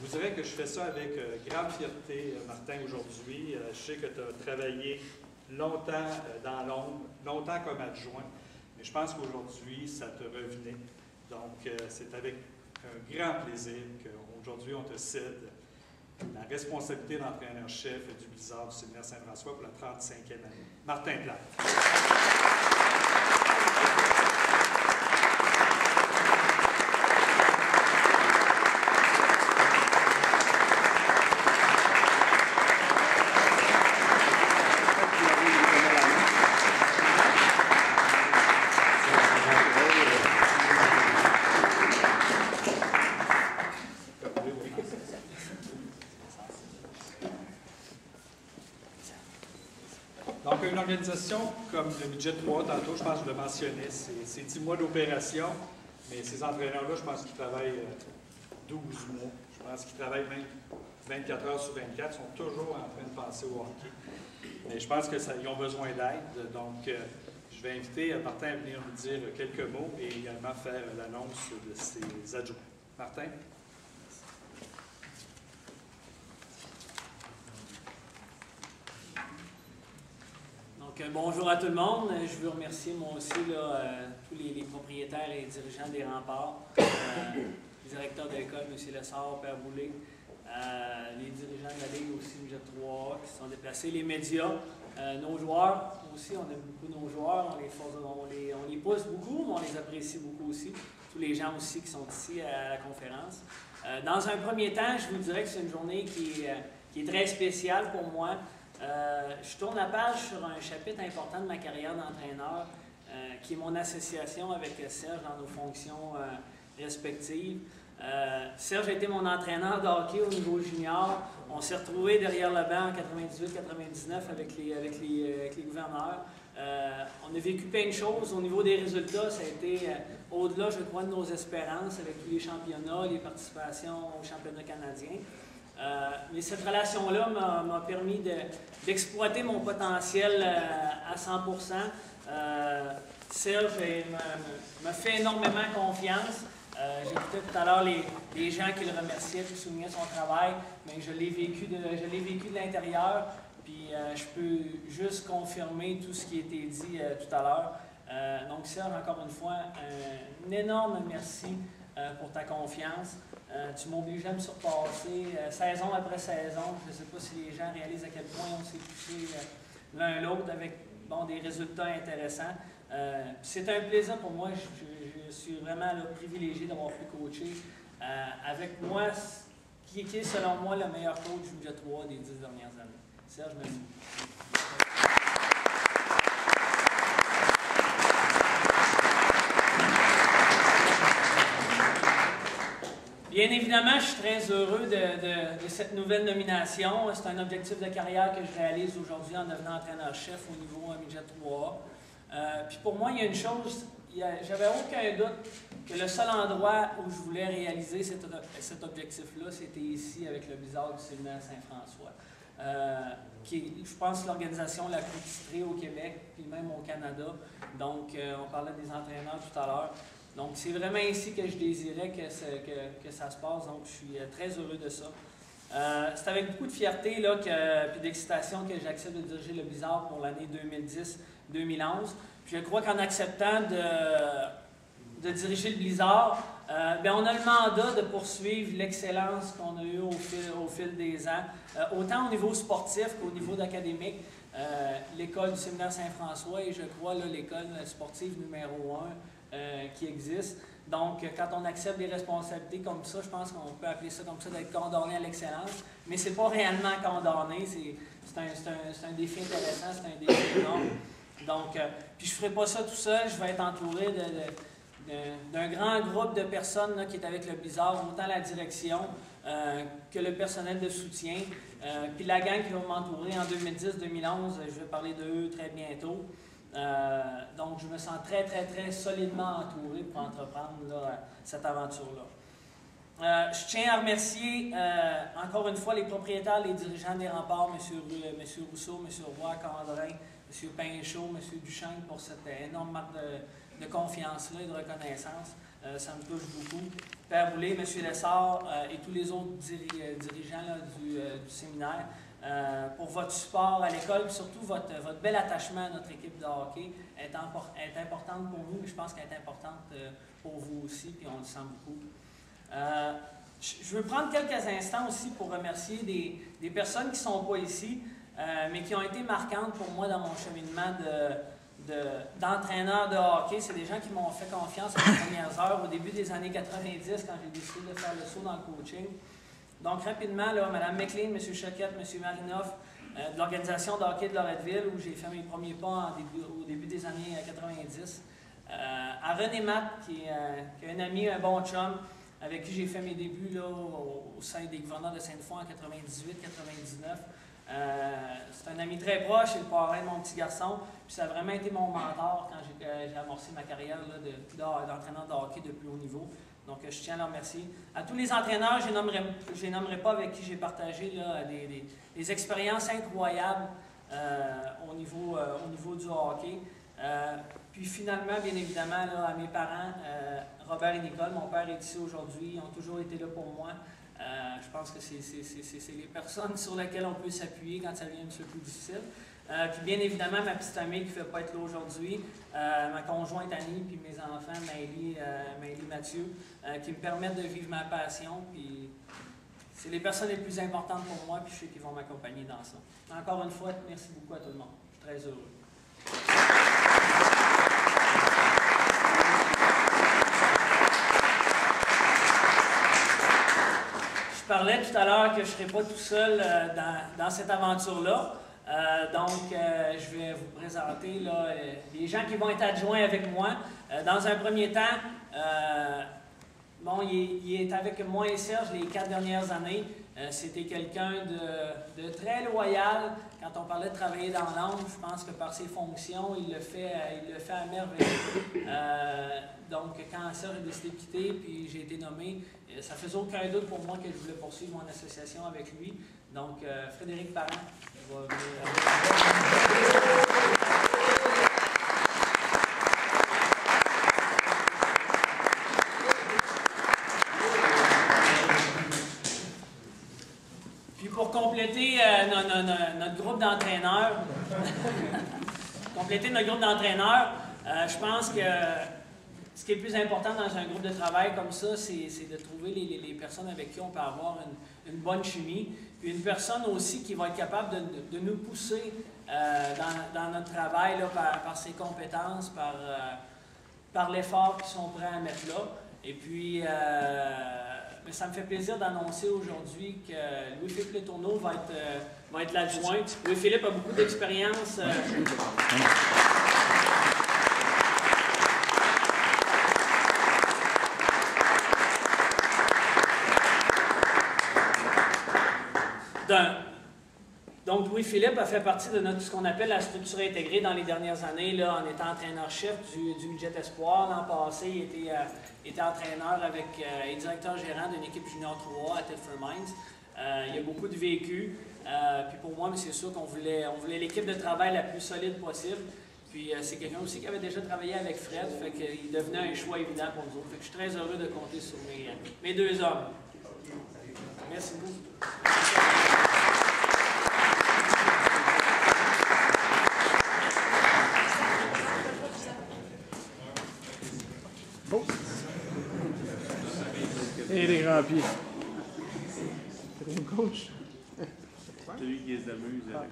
je vous dirais que je fais ça avec grande fierté, Martin, aujourd'hui. Je sais que tu as travaillé longtemps dans l'ombre, longtemps comme adjoint, mais je pense qu'aujourd'hui, ça te revenait. Donc, c'est avec un grand plaisir qu'aujourd'hui, on te cède la responsabilité d'entraîneur-chef du Blizzard du Séminaire Saint-François pour la 35e année. Martin Plante. Donc, une organisation comme le Midget 3, tantôt, je pense que je le mentionnais, c'est 10 mois d'opération, mais ces entraîneurs-là, je pense qu'ils travaillent 12 mois. Je pense qu'ils travaillent même 24 heures sur 24, ils sont toujours en train de penser au hockey. Mais je pense qu'ils ont besoin d'aide, donc je vais inviter Martin à venir nous dire quelques mots et également faire l'annonce de ses adjoints. Martin? Donc, bonjour à tout le monde. Je veux remercier moi aussi tous les propriétaires et dirigeants des remparts, les directeurs de l'école, M. Lessard, Père Boulay, les dirigeants de la Ligue aussi, Midget 3 qui se sont déplacés, les médias, nos joueurs aussi, on aime beaucoup nos joueurs, on les pousse beaucoup, mais on les apprécie beaucoup aussi. Tous les gens aussi qui sont ici à la conférence. Dans un premier temps, je vous dirais que c'est une journée qui est très spéciale pour moi. Je tourne la page sur un chapitre important de ma carrière d'entraîneur, qui est mon association avec Serge dans nos fonctions respectives. Serge a été mon entraîneur de hockey au niveau junior. On s'est retrouvés derrière le banc en 98-99 avec les gouverneurs. On a vécu plein de choses. Au niveau des résultats, ça a été au-delà, je crois, de nos espérances avec tous les championnats, les participations aux championnats canadiens. Mais cette relation-là m'a permis d'exploiter mon potentiel à 100%. Serge m'a fait énormément confiance. J'écoutais tout à l'heure les gens qui le remerciaient, qui soulignaient son travail, mais je l'ai vécu de l'intérieur. Puis je peux juste confirmer tout ce qui a été dit tout à l'heure. Donc Serge, encore une fois, un énorme merci pour ta confiance. Tu m'obliges à me surpasser saison après saison. Je ne sais pas si les gens réalisent à quel point on s'est touchés l'un l'autre avec des résultats intéressants. C'est un plaisir pour moi. Je suis vraiment privilégié d'avoir pu coacher avec moi, qui est selon moi le meilleur coach du Midget 3 des 10 dernières années. Serge, merci. Bien évidemment, je suis très heureux de cette nouvelle nomination. C'est un objectif de carrière que je réalise aujourd'hui en devenant entraîneur-chef au niveau Midget 3. Puis pour moi, il y a une chose, j'avais aucun doute que le seul endroit où je voulais réaliser cet objectif-là, c'était ici avec le Blizzard du Séminaire Saint-François, qui est, je pense, l'organisation la plus titrée au Québec, puis même au Canada. Donc, on parlait des entraîneurs tout à l'heure. Donc, c'est vraiment ici que je désirais que ça se passe. Donc, je suis très heureux de ça. C'est avec beaucoup de fierté puis d'excitation que j'accepte de diriger le Blizzard pour l'année 2010-2011. Puis je crois qu'en acceptant de diriger le Blizzard, on a le mandat de poursuivre l'excellence qu'on a eue au fil des ans, autant au niveau sportif qu'au niveau académique. L'école du Séminaire Saint-François est, je crois, l'école sportive numéro 1 qui existe. Donc, quand on accepte des responsabilités comme ça, je pense qu'on peut appeler ça comme ça d'être condamné à l'excellence, mais ce n'est pas réellement condamné, c'est un défi intéressant, c'est un défi énorme. Donc, puis je ne ferai pas ça tout seul, je vais être entouré d'un grand groupe de personnes qui est avec le Blizzard, autant la direction que le personnel de soutien. Puis la gang qui va m'entourer en 2010-2011, je vais parler d'eux très bientôt. Donc, je me sens très, très, très solidement entouré pour entreprendre cette aventure-là. Je tiens à remercier encore une fois les propriétaires, les dirigeants des remparts, M. Rousseau, M. Roy, Candrin, M. Pinchot, M. Duchesne pour cette énorme marque de confiance-là et de reconnaissance. Ça me touche beaucoup. Père Boulay, M. Lessard et tous les autres dirigeants là, du séminaire pour votre support à l'école, et surtout votre bel attachement à notre équipe de hockey est importante pour nous, mais je pense qu'elle est importante pour vous aussi, puis on le sent beaucoup. Je veux prendre quelques instants aussi pour remercier des personnes qui ne sont pas ici, mais qui ont été marquantes pour moi dans mon cheminement d'entraîneur de hockey. C'est des gens qui m'ont fait confiance dans les premières heures, au début des années 90, quand j'ai décidé de faire le saut dans le coaching. Donc, rapidement, là, Mme McLean, M. Choquette, M. Marinoff, de l'organisation de hockey de Loretteville, où j'ai fait mes premiers pas au début des années 90. À René Matt, qui est un ami, un bon chum, avec qui j'ai fait mes débuts là, au sein des gouverneurs de Sainte-Foy en 98-99. C'est un ami très proche, c'est le parrain de mon petit garçon. Puis ça a vraiment été mon mentor quand j'ai amorcé ma carrière d'entraîneur de hockey de plus haut niveau. Donc je tiens à le remercier. À tous les entraîneurs, je ne nommerai pas avec qui j'ai partagé là, des expériences incroyables au niveau du hockey. Puis finalement, bien évidemment, là, à mes parents, Robert et Nicole, mon père est ici aujourd'hui, ils ont toujours été là pour moi. Je pense que c'est les personnes sur lesquelles on peut s'appuyer quand ça devient un petit peu plus difficile. Puis bien évidemment, ma petite amie qui ne fait pas être là aujourd'hui, ma conjointe Annie, puis mes enfants, Maëlie Mathieu, qui me permettent de vivre ma passion. Puis c'est les personnes les plus importantes pour moi, puis je sais qu'ils vont m'accompagner dans ça. Encore une fois, merci beaucoup à tout le monde. Je suis très heureux. Je parlais tout à l'heure que je ne serai pas tout seul dans cette aventure-là. Je vais vous présenter là, les gens qui vont être adjoints avec moi. Dans un premier temps, il est avec moi et Serge les 4 dernières années. C'était quelqu'un de très loyal. Quand on parlait de travailler dans l'ombre, je pense que par ses fonctions, il le fait à merveille. Donc, quand Serge a décidé de quitter, puis j'ai été nommé, ça faisait aucun doute pour moi que je voulais poursuivre mon association avec lui. Donc, Frédéric Parent va venir. Pour compléter notre groupe d'entraîneurs, je pense que ce qui est le plus important dans un groupe de travail comme ça, c'est de trouver les personnes avec qui on peut avoir une bonne chimie, puis une personne aussi qui va être capable de nous pousser dans notre travail là, par ses compétences, par l'effort qu'ils sont prêts à mettre là. Et puis, mais ça me fait plaisir d'annoncer aujourd'hui que Louis-Philippe Letourneau va être l'adjoint. Louis-Philippe a beaucoup d'expérience. Donc, Louis-Philippe a fait partie de ce qu'on appelle la structure intégrée dans les dernières années, là, en étant entraîneur-chef du Midget Espoir. L'an passé, il était entraîneur et directeur gérant d'une équipe junior 3 à Telford Mines. Il y a beaucoup de vécu. Puis pour moi, c'est sûr qu'on voulait l'équipe de travail la plus solide possible. Puis c'est quelqu'un aussi qui avait déjà travaillé avec Fred, fait qu'il devenait un choix évident pour nous autres. Fait que je suis très heureux de compter sur mes deux hommes. Merci beaucoup. Oh. Et les grands pieds. C'est une coach. Celui qui les amuse avec